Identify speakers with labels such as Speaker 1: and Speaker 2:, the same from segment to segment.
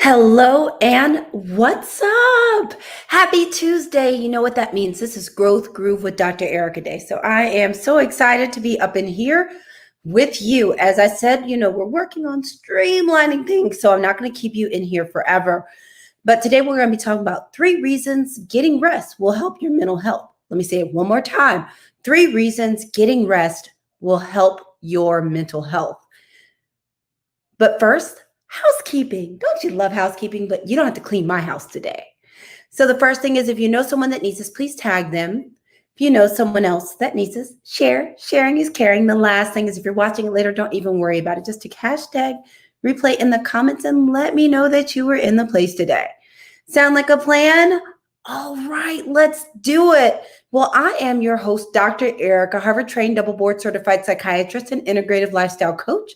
Speaker 1: Hello and what's up? Happy Tuesday. You know what that means. This is Growth Groove with Dr. Ericka Day. So I am so excited to be up in here with you. As I said, we're working on streamlining things, so I'm not going to keep you in here forever. But today we're going to be talking about 3 reasons getting rest will help your mental health. Let me say it one more time. 3 reasons getting rest will help your mental health. But first, housekeeping. Don't you love housekeeping? But you don't have to clean my house today. So the first thing is, if you know someone that needs this, please tag them. If you know someone else that needs this, share. Sharing is caring. The last thing is, if you're watching it later, don't even worry about it. Just take hashtag replay in the comments and let me know that you were in the place today. Sound like a plan? All right, let's do it. Well, I am your host, Dr. Ericka, Harvard-trained, double board certified psychiatrist and integrative lifestyle coach.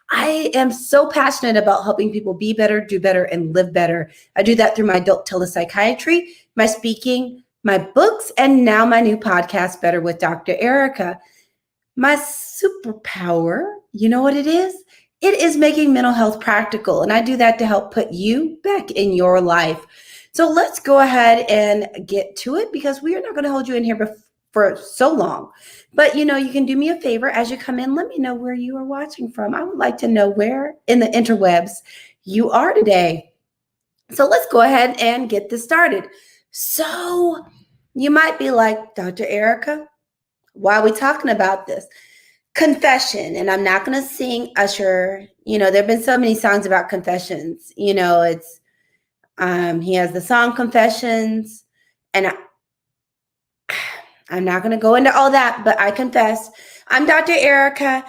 Speaker 1: I am so passionate about helping people be better, do better, and live better. I do that through my adult telepsychiatry, my speaking, my books, and now my new podcast, Better with Dr. Ericka. My superpower, you know what it is? It is making mental health practical, and I do that to help put you back in your life. So let's go ahead and get to it, because we are not going to hold you in here for so long. But, you can do me a favor as you come in. Let me know where you are watching from. I would like to know where in the interwebs you are today. So let's go ahead and get this started. So you might be like, Dr. Ericka, why are we talking about this? Confession. And I'm not going to sing Usher. There have been so many songs about confessions. It's he has the song Confessions, and I'm not going to go into all that, but I confess, I'm Dr. Ericka,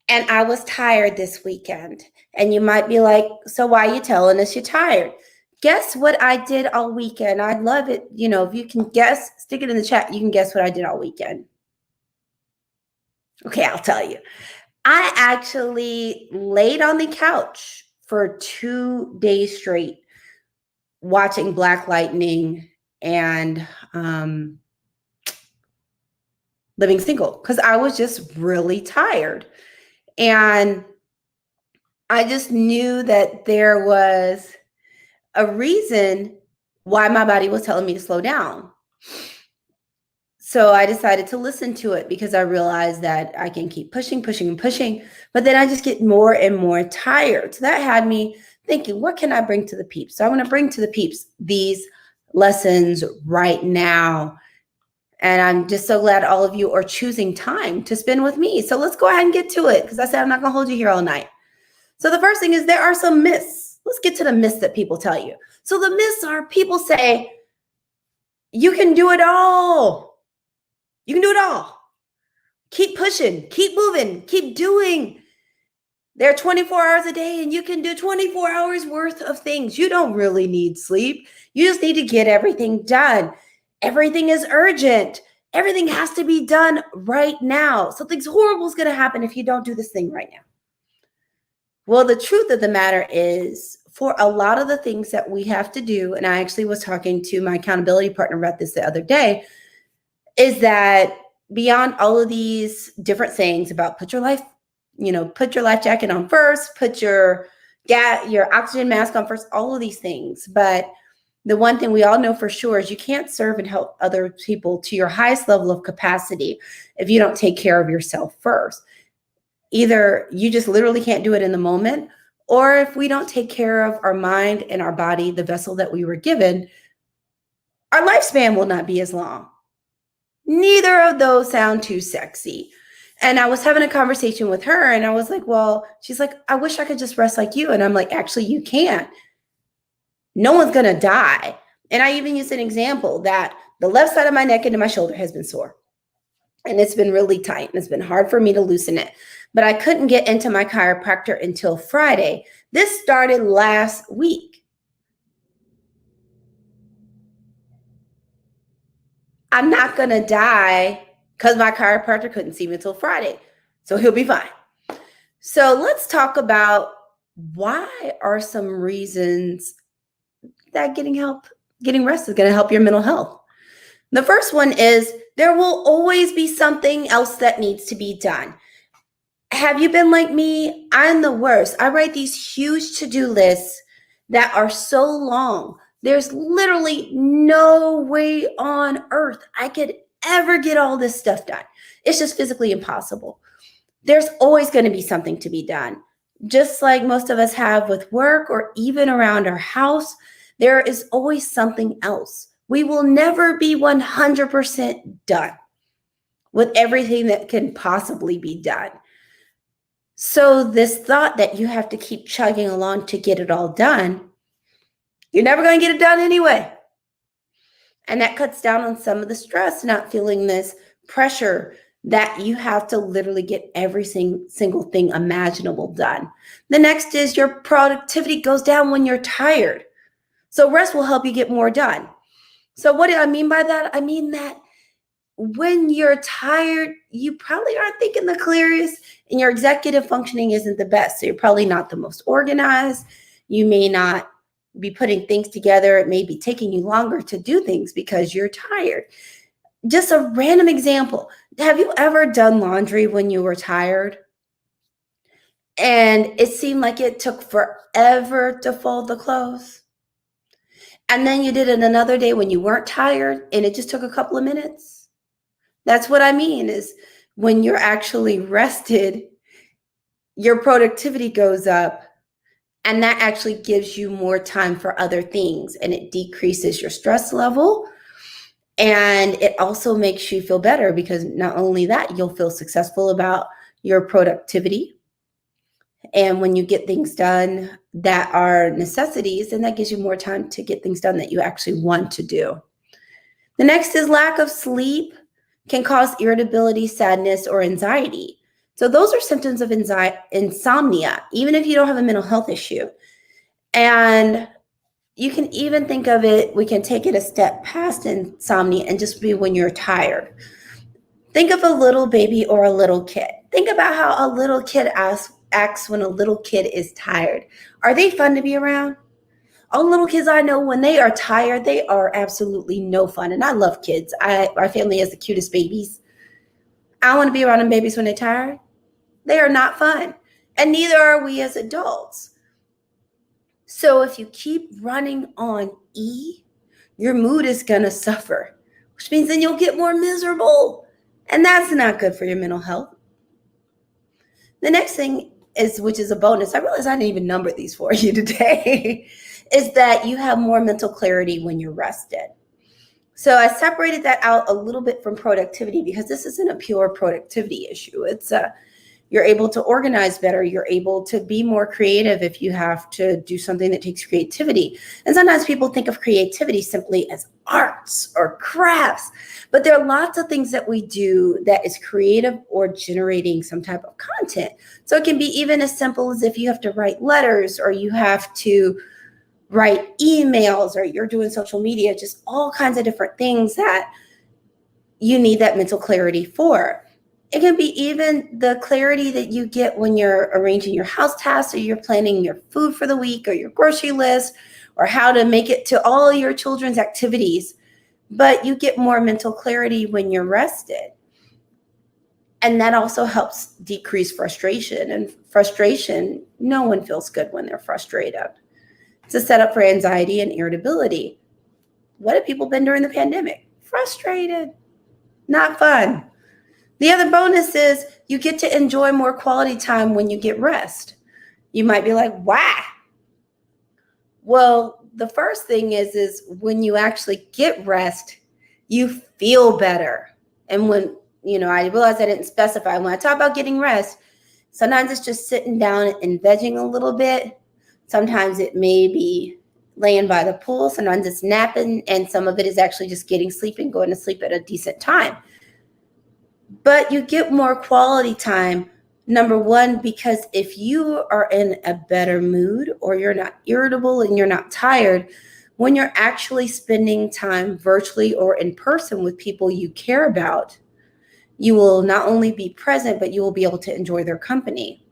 Speaker 1: and I was tired this weekend. And you might be like, so why are you telling us you're tired? Guess what I did all weekend? I'd love it. If you can guess, stick it in the chat. You can guess what I did all weekend. Okay, I'll tell you. I actually laid on the couch for 2 days straight, watching Black Lightning and Living Single, because I was just really tired. And I just knew that there was a reason why my body was telling me to slow down. So I decided to listen to it, because I realized that I can keep pushing, but then I just get more and more tired. So that had me thinking, what can I bring to the peeps? So I want to bring to the peeps these lessons right now. And I'm just so glad all of you are choosing time to spend with me. So let's go ahead and get to it, because I said I'm not going to hold you here all night. So the first thing is, there are some myths. Let's get to the myths that people tell you. So the myths are, people say, you can do it all. You can do it all. Keep pushing, keep moving, keep doing. There are 24 hours a day, and you can do 24 hours worth of things. You don't really need sleep. You just need to get everything done. Everything is urgent. Everything has to be done right now. Something horrible is going to happen if you don't do this thing right now. Well, the truth of the matter is, for a lot of the things that we have to do, and I actually was talking to my accountability partner about this the other day, is that beyond all of these different things about put your life jacket on first, put your oxygen mask on first, all of these things. But the one thing we all know for sure is you can't serve and help other people to your highest level of capacity if you don't take care of yourself first. Either you just literally can't do it in the moment, or if we don't take care of our mind and our body, the vessel that we were given, our lifespan will not be as long. Neither of those sound too sexy. And I was having a conversation with her, and I was like, well, she's like, I wish I could just rest like you. And I'm like, actually, you can't. No one's going to die. And I even used an example that the left side of my neck and my shoulder has been sore. And it's been really tight, and it's been hard for me to loosen it. But I couldn't get into my chiropractor until Friday. This started last week. I'm not going to die because my chiropractor couldn't see me until Friday. So he'll be fine. So let's talk about, why are some reasons that getting rest is going to help your mental health. The first one is, there will always be something else that needs to be done. Have you been like me? I'm the worst. I write these huge to-do lists that are so long. There's literally no way on earth I could ever get all this stuff done. It's just physically impossible. There's always going to be something to be done. Just like most of us have with work or even around our house, there is always something else. We will never be 100% done with everything that can possibly be done. So this thought that you have to keep chugging along to get it all done, you're never going to get it done anyway. And that cuts down on some of the stress, not feeling this pressure that you have to literally get every single thing imaginable done. The next is your productivity goes down when you're tired. So rest will help you get more done. So what do I mean by that? I mean that when you're tired, you probably aren't thinking the clearest and your executive functioning isn't the best. So you're probably not the most organized. You may not be putting things together. It may be taking you longer to do things because you're tired. Just a random example. Have you ever done laundry when you were tired? And it seemed like it took forever to fold the clothes. And then you did it another day when you weren't tired and it just took a couple of minutes. That's what I mean is when you're actually rested, your productivity goes up and that actually gives you more time for other things and it decreases your stress level. And it also makes you feel better because not only that, you'll feel successful about your productivity. And when you get things done that are necessities, then that gives you more time to get things done that you actually want to do. The next is lack of sleep can cause irritability, sadness, or anxiety. So those are symptoms of insomnia, even if you don't have a mental health issue. And you can even think of it, we can take it a step past insomnia and just be when you're tired. Think of a little baby or a little kid. Think about how a little kid acts when a little kid is tired. Are they fun to be around? All little kids I know, when they are tired, they are absolutely no fun. And I love kids. Our family has the cutest babies. I want to be around them babies when they're tired. They are not fun. And neither are we as adults. So if you keep running on E, your mood is going to suffer, which means then you'll get more miserable. And that's not good for your mental health. The next thing is, which is a bonus, I realize I didn't even number these for you today, is that you have more mental clarity when you're rested. So I separated that out a little bit from productivity because this isn't a pure productivity issue. It's you're able to organize better. You're able to be more creative if you have to do something that takes creativity. And sometimes people think of creativity simply as arts or crafts, but there are lots of things that we do that is creative or generating some type of content. So it can be even as simple as if you have to write letters or you have to write emails or you're doing social media, just all kinds of different things that you need that mental clarity for. It can be even the clarity that you get when you're arranging your house tasks or you're planning your food for the week or your grocery list or how to make it to all your children's activities. But you get more mental clarity when you're rested. And that also helps decrease frustration. And frustration, no one feels good when they're frustrated. It's a setup for anxiety and irritability. What have people been during the pandemic? Frustrated, not fun. The other bonus is you get to enjoy more quality time when you get rest. You might be like, why? Well, the first thing is when you actually get rest, you feel better. And when, I realized I didn't specify, when I talk about getting rest, sometimes it's just sitting down and vegging a little bit. Sometimes it may be laying by the pool. Sometimes it's napping. And some of it is actually just getting sleep and going to sleep at a decent time. But you get more quality time, number one, because if you are in a better mood or you're not irritable and you're not tired, when you're actually spending time virtually or in person with people you care about, you will not only be present, but you will be able to enjoy their company.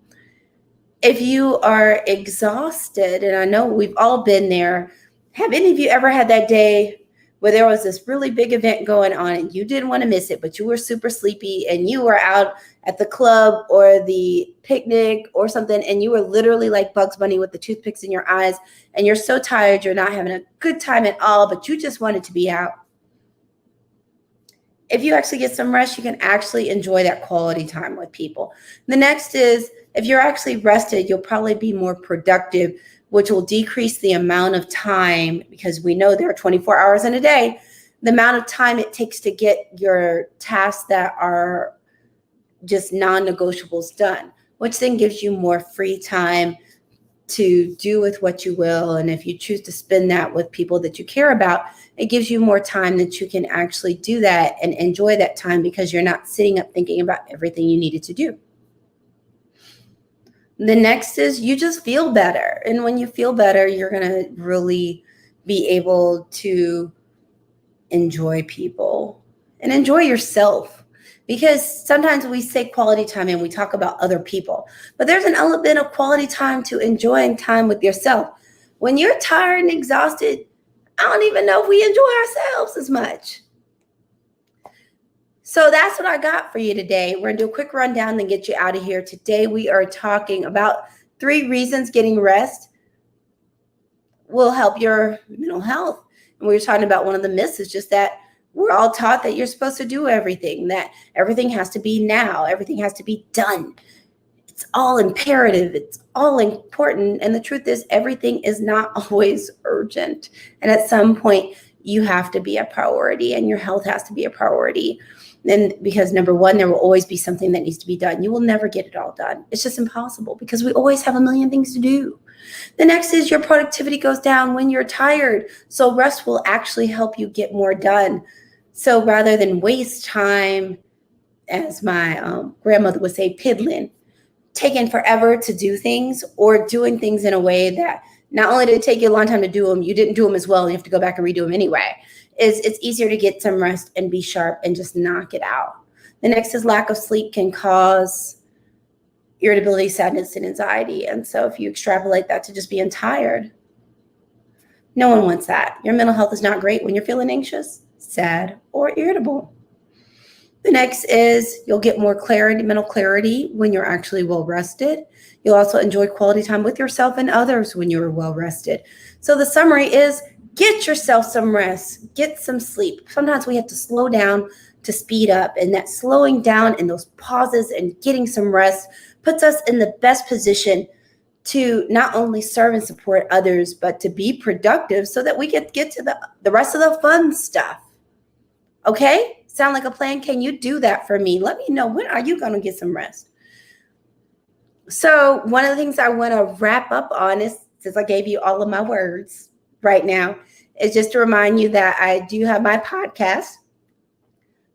Speaker 1: If you are exhausted, and I know we've all been there, have any of you ever had that day where there was this really big event going on and you didn't want to miss it, but you were super sleepy and you were out at the club or the picnic or something, and you were literally like Bugs Bunny with the toothpicks in your eyes, and you're so tired, you're not having a good time at all, but you just wanted to be out. If you actually get some rest, you can actually enjoy that quality time with people. The next is, if you're actually rested, you'll probably be more productive, which will decrease the amount of time, because we know there are 24 hours in a day, the amount of time it takes to get your tasks that are just non-negotiables done, which then gives you more free time to do with what you will. And if you choose to spend that with people that you care about, it gives you more time that you can actually do that and enjoy that time, because you're not sitting up thinking about everything you needed to do. The next is you just feel better. And when you feel better, you're going to really be able to enjoy people and enjoy yourself. Because sometimes we say quality time and we talk about other people, but there's an element of quality time to enjoying time with yourself. When you're tired and exhausted, I don't even know if we enjoy ourselves as much. So that's what I got for you today. We're going to do a quick rundown and get you out of here. Today we are talking about 3 reasons getting rest will help your mental health. And we were talking about one of the myths is just that we're all taught that you're supposed to do everything, that everything has to be now, everything has to be done. It's all imperative, it's all important. And the truth is, everything is not always urgent. And at some point, you have to be a priority, and your health has to be a priority. And because number one, there will always be something that needs to be done. You will never get it all done. It's just impossible, because we always have a million things to do. The next is your productivity goes down when you're tired. So rest will actually help you get more done. So rather than waste time, as my grandmother would say, piddling, taking forever to do things, or doing things in a way that not only did it take you a long time to do them, you didn't do them as well, and you have to go back and redo them anyway, it's easier to get some rest and be sharp and just knock it out. The next is lack of sleep can cause irritability, sadness, and anxiety. And so if you extrapolate that to just being tired, no one wants that. Your mental health is not great when you're feeling anxious, sad, or irritable. The next is you'll get more clarity, mental clarity, when you're actually well rested. You'll also enjoy quality time with yourself and others when you're well rested. So the summary is, get yourself some rest, get some sleep. Sometimes we have to slow down to speed up, and that slowing down and those pauses and getting some rest puts us in the best position to not only serve and support others, but to be productive so that we get to the rest of the fun stuff. Okay? Sound like a plan? Can you do that for me? Let me know, when are you going to get some rest? So one of the things I want to wrap up on is, since I gave you all of my words right now, is just to remind you that I do have my podcast,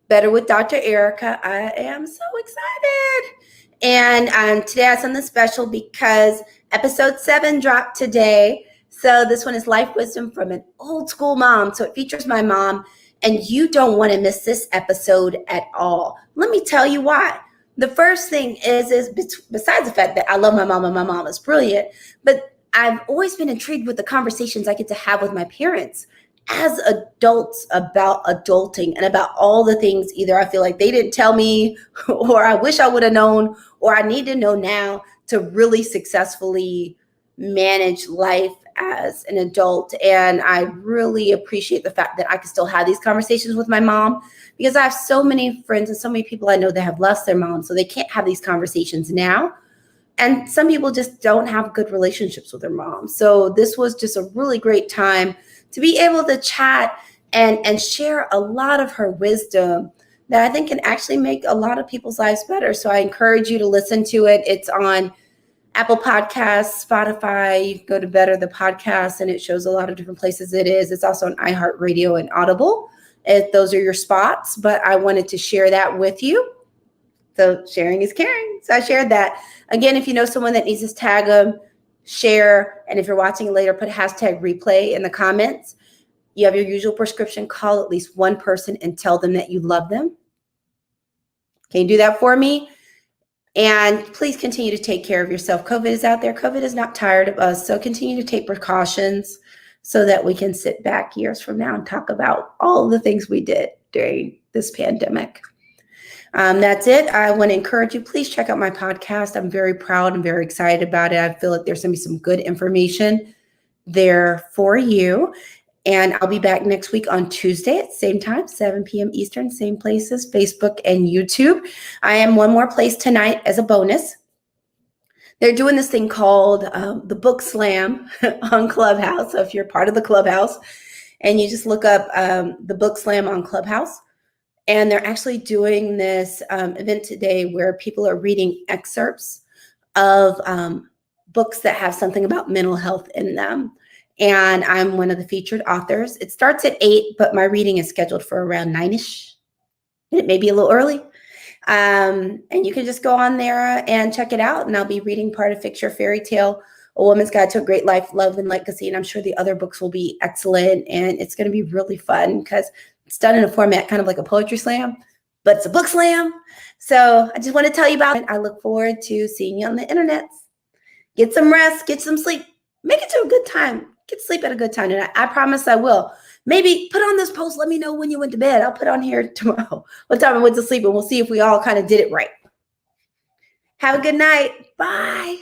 Speaker 1: Better with Dr. Ericka. I am so excited. And today I have something special because episode 7 dropped today. So this one is Life Wisdom from an Old School Mom. So it features my mom, and you don't want to miss this episode at all. Let me tell you why. The first thing is besides the fact that I love my mom and my mom is brilliant, but I've always been intrigued with the conversations I get to have with my parents as adults about adulting and about all the things either I feel like they didn't tell me, or I wish I would have known, or I need to know now to really successfully manage life as an adult. And I really appreciate the fact that I can still have these conversations with my mom, because I have so many friends and so many people I know that have lost their mom, so they can't have these conversations now. And some people just don't have good relationships with their mom. So this was just a really great time to be able to chat and share a lot of her wisdom that I think can actually make a lot of people's lives better. So I encourage you to listen to it. It's on Apple Podcasts, Spotify. You can go to Better the Podcast, and it shows a lot of different places it is. It's also on iHeartRadio and Audible, if those are your spots. But I wanted to share that with you. So sharing is caring. So I shared that. Again, if you know someone that needs this, tag them, share. And if you're watching it later, put hashtag replay in the comments. You have your usual prescription. Call at least one person and tell them that you love them. Can you do that for me? And please continue to take care of yourself. COVID is out there. COVID is not tired of us. So continue to take precautions so that we can sit back years from now and talk about all the things we did during this pandemic. That's it. I want to encourage you, please check out my podcast. I'm very proud and very excited about it. I feel like there's going to be some good information there for you. And I'll be back next week on Tuesday at the same time, 7 p.m. Eastern, same places, Facebook and YouTube. I am one more place tonight as a bonus. They're doing this thing called the Book Slam on Clubhouse. So if you're part of the Clubhouse and you just look up the Book Slam on Clubhouse, and they're actually doing this event today where people are reading excerpts of books that have something about mental health in them. And I'm one of the featured authors. It starts at 8, but my reading is scheduled for around 9-ish. It may be a little early. And you can just go on there and check it out. And I'll be reading part of Fix Your Fairy Tale, A Woman's Guide to a Great Life, Love, and Legacy. And I'm sure the other books will be excellent. And it's going to be really fun because it's done in a format kind of like a poetry slam, but it's a book slam. So I just want to tell you about it. I look forward to seeing you on the internet. Get some rest, get some sleep, make it to a good time. Get sleep at a good time. And I promise I will. Maybe put on this post. Let me know when you went to bed. I'll put on here tomorrow what time I went to sleep, and we'll see if we all kind of did it right. Have a good night. Bye.